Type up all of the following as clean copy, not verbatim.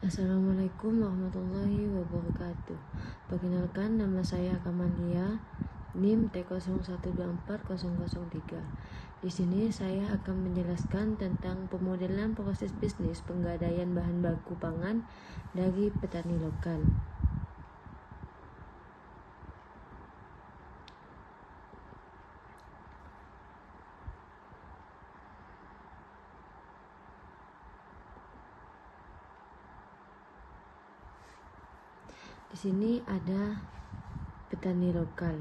Assalamualaikum warahmatullahi wabarakatuh. Perkenalkan, nama saya Kamalia, NIM T01240003. Di sini saya akan menjelaskan tentang pemodelan proses bisnis penggadaian bahan baku pangan dari petani lokal. Di sini ada petani lokal.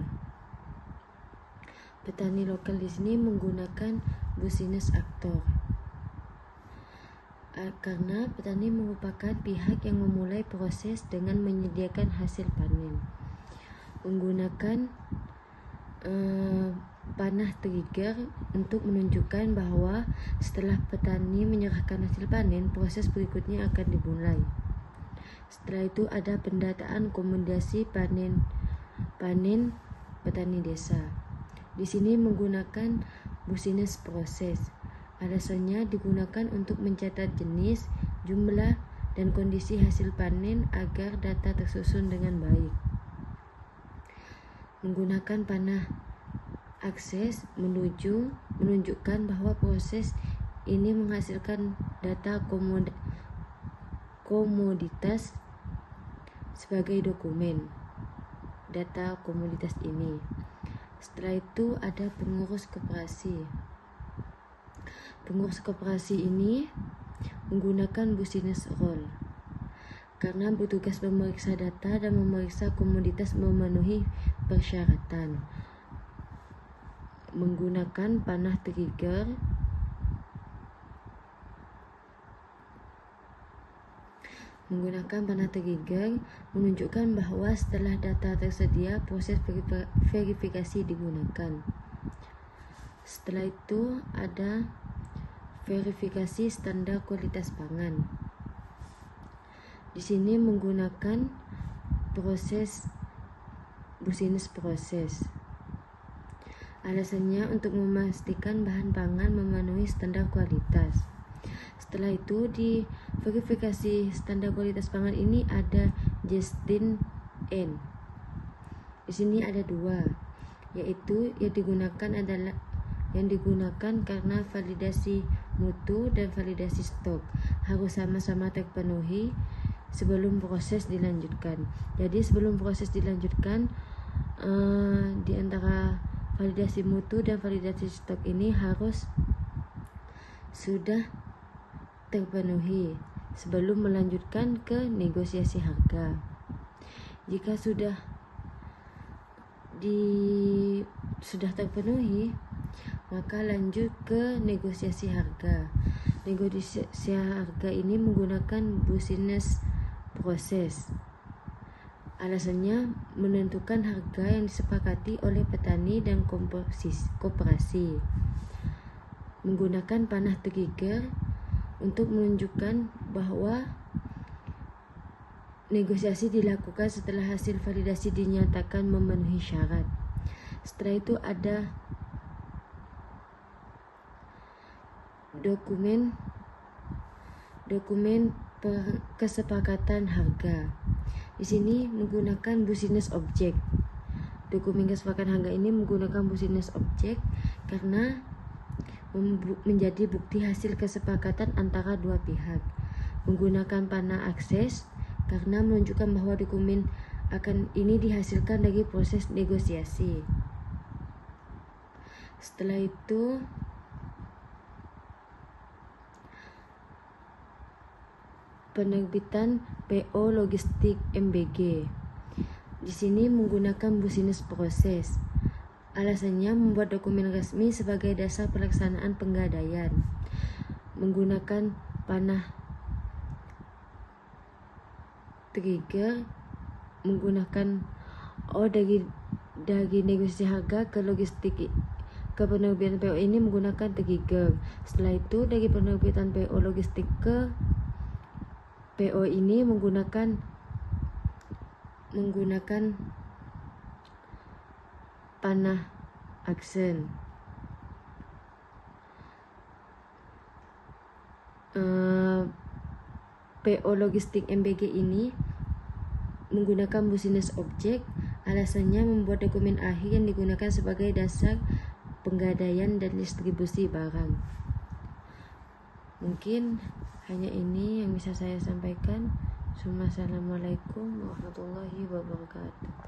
Petani lokal di sini menggunakan business actor. Karena petani merupakan pihak yang memulai proses dengan menyediakan hasil panen. Menggunakan panah trigger untuk menunjukkan bahwa setelah petani menyerahkan hasil panen, proses berikutnya akan dimulai. Setelah itu ada pendataan komodasi panen petani desa. Di sini menggunakan business proses. Alasannya digunakan untuk mencatat jenis, jumlah, dan kondisi hasil panen agar data tersusun dengan baik. Menggunakan panah akses menunjukkan bahwa proses ini menghasilkan data komoditas sebagai dokumen data komoditas ini. Setelah itu ada pengurus koperasi. Pengurus koperasi ini menggunakan business role karena bertugas memeriksa data dan memeriksa komoditas memenuhi persyaratan. Menggunakan panah trigger menunjukkan bahwa setelah data tersedia, proses verifikasi digunakan. Setelah itu ada verifikasi standar kualitas pangan. Di sini menggunakan proses business proses. Alasannya untuk memastikan bahan pangan memenuhi standar kualitas. Setelah itu di verifikasi standar kualitas pangan ini ada Justin N. Di sini ada dua, yaitu yang digunakan karena validasi mutu dan validasi stok harus sama-sama terpenuhi sebelum proses dilanjutkan. Jadi sebelum proses dilanjutkan, di antara validasi mutu dan validasi stok ini harus sudah terpenuhi sebelum melanjutkan ke negosiasi harga. Jika sudah terpenuhi, maka lanjut ke negosiasi harga. Negosiasi harga ini menggunakan business proses. Alasannya menentukan harga yang disepakati oleh petani dan koperasi. Menggunakan panah trigger untuk menunjukkan bahwa negosiasi dilakukan setelah hasil validasi dinyatakan memenuhi syarat. Setelah itu ada dokumen kesepakatan harga. Di sini menggunakan business object. Dokumen kesepakatan harga ini menggunakan business object karena menjadi bukti hasil kesepakatan antara dua pihak. Menggunakan panah akses karena menunjukkan bahwa dokumen ini dihasilkan dari proses negosiasi. Setelah itu penerbitan PO logistik MBG. Di sini menggunakan business proses. Alasannya membuat dokumen resmi sebagai dasar pelaksanaan penggadaian. Menggunakan panah trigger menggunakan dari negosiasi harga ke logistik ke penerbitan PO ini menggunakan trigger. Setelah itu dari penerbitan PO logistik ke PO ini menggunakan panah aksen. PO Logistik MBG ini menggunakan business object. Alasannya membuat dokumen akhir yang digunakan sebagai dasar penggadaian dan distribusi barang. Mungkin hanya ini yang bisa saya sampaikan. Assalamualaikum warahmatullahi wabarakatuh.